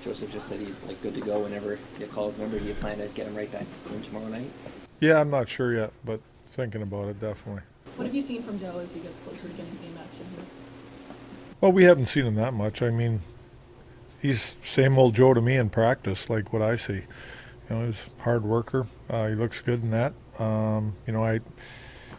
Joseph just said he's like good to go whenever the call's number. Do you plan to get him right back in tomorrow night? Yeah, I'm not sure yet, but thinking about it definitely. What have you seen from Joe as he gets closer to getting game action here? Well, we haven't seen him that much. I mean, he's same old Joe to me in practice, like what I see. You know, he's a hard worker. He looks good in that. You know,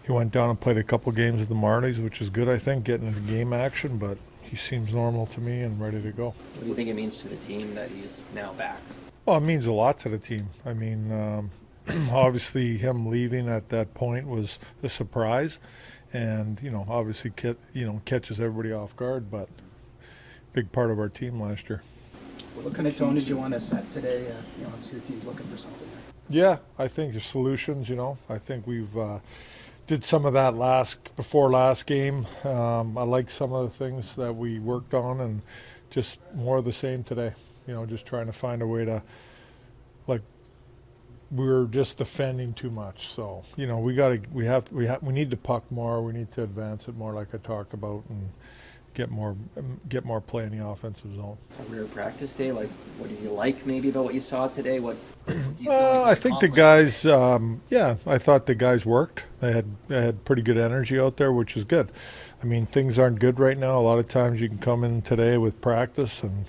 he went down and played a couple games with the Marlies, which is good, I think, getting into game action, but he seems normal to me and ready to go. What do you think it means to the team that he's now back? Well, it means a lot to the team. I mean, obviously him leaving at that point was a surprise, and you know, obviously, catches everybody off guard. But big part of our team last year. What kind of tone did you want to set today? You know, obviously the team's looking for something. Yeah, I think the solutions. You know, I think we've did some of that before last game. I like some of the things that we worked on, and just more of the same today. You know, just trying to find a way to, like, we were just defending too much. So, you know, we need to puck more. We need to advance it more, like I talked about, and get more play in the offensive zone. A rare practice day. Like, what do you like maybe about what you saw today? What do you feel like I think the guys. I thought the guys worked. They had pretty good energy out there, which is good. I mean, things aren't good right now. A lot of times you can come in today with practice and,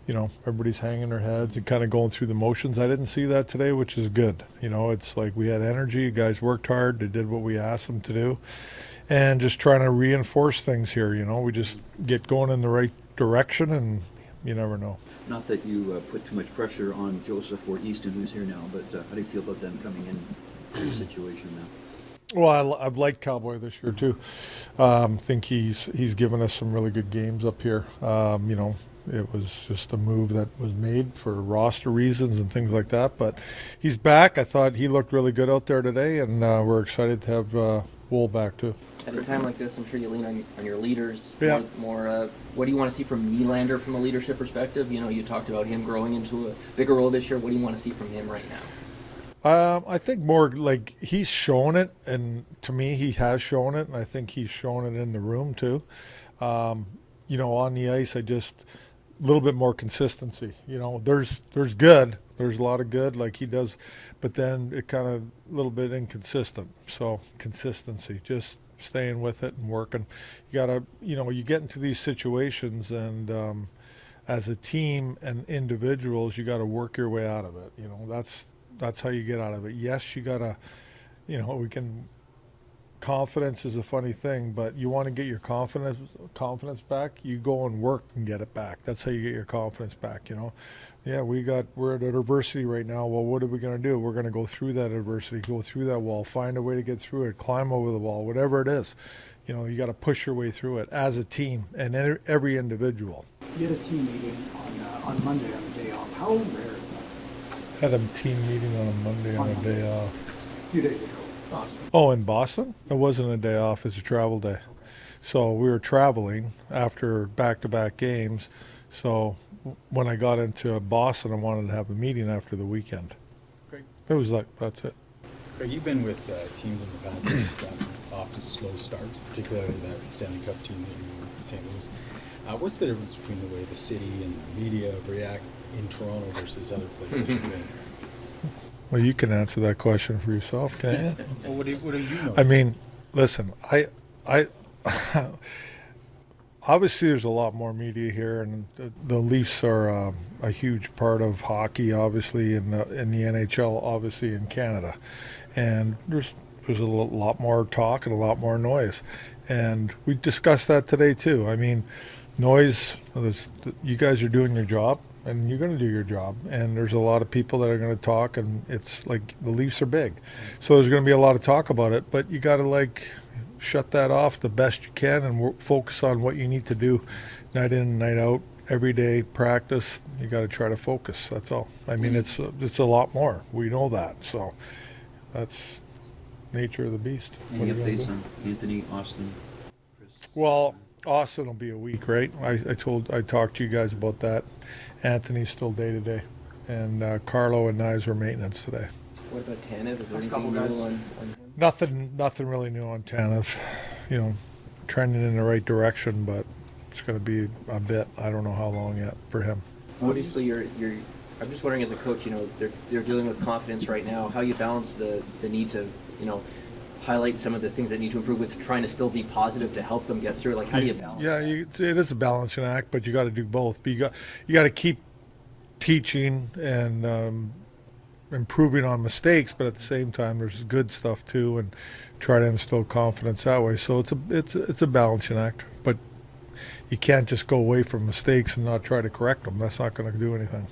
you know, everybody's hanging their heads and kind of going through the motions. I didn't see that today, which is good. You know, it's like we had energy. The guys worked hard. They did what we asked them to do. And just trying to reinforce things here. You know, we just get going in the right direction, and you never know. Not that you put too much pressure on Joseph or Easton, who's here now, but how do you feel about them coming in the situation now? Well, I've liked Cowboy this year too. Think he's given us some really good games up here. You know, it was just a move that was made for roster reasons and things like that. But he's back. I thought he looked really good out there today, and we're excited to have Wool back too. At a time like this, I'm sure you lean on your leaders. Yeah. More what do you want to see from Nylander from a leadership perspective? You know, you talked about him growing into a bigger role this year. What do you want to see from him right now? I think more like he's shown it, and to me, he has shown it, and I think he's shown it in the room too. You know, on the ice, a little bit more consistency. You know, there's good. There's a lot of good like he does, but then it kind of a little bit inconsistent. So consistency, just staying with it and working. You gotta, you know, you get into these situations, and as a team and individuals, you got to work your way out of it. You know, that's how you get out of it. Yes, you gotta, you know, confidence is a funny thing, but you want to get your confidence back, you go and work and get it back. That's how you get your confidence back, you know. Yeah, we're at adversity right now. Well, what are we going to do? We're going to go through that adversity, go through that wall, find a way to get through it, climb over the wall, whatever it is. You know, you got to push your way through it as a team and every individual. You had a team meeting on Monday on the day off. How rare is that? Had a team meeting on a Monday on a day off. A few days ago, Boston. Oh, in Boston? It wasn't a day off. It's a travel day. So we were traveling after back-to-back games. So when I got into Boston, I wanted to have a meeting after the weekend. Craig, It was like, that's it. Craig, you've been with teams in the past that have gotten off to slow starts, particularly that Stanley Cup team that you were in St. Louis. What's the difference between the way the city and the media react in Toronto versus other places you've been? Well, you can answer that question for yourself, can't you? Well, what do you know? I mean, listen, I obviously there's a lot more media here, and the Leafs are a huge part of hockey, obviously, in the NHL, obviously in Canada, and there's a lot more talk and a lot more noise, and we discussed that today too. I mean, noise. You guys are doing your job, and you're going to do your job, and there's a lot of people that are going to talk, and it's like the Leafs are big, so there's going to be a lot of talk about it, but you got to shut that off the best you can and focus on what you need to do night in and night out, every day, practice. You got to try to focus. That's all. I mean, it's a lot more. We know that, so that's nature of the beast. Any updates on Anthony, Austin, Chris? Well, Austin will be a week, right? I talked to you guys about that. Anthony's still day to day, and Carlo and Knives were maintenance today. What about Tanev? Is there anything new on him? Nothing really new on Tanev. You know, trending in the right direction, but it's going to be a bit. I don't know how long yet for him. Obviously, you're. I'm just wondering, as a coach, you know, they're dealing with confidence right now. How you balance the need to, you know, highlight some of the things that need to improve with trying to still be positive to help them get through. Like, how do you balance? Yeah, that? it is a balancing act, but you got to do both. But you got to keep teaching and improving on mistakes, but at the same time, there's good stuff too, and try to instill confidence that way. So it's a balancing act, but you can't just go away from mistakes and not try to correct them. That's not going to do anything.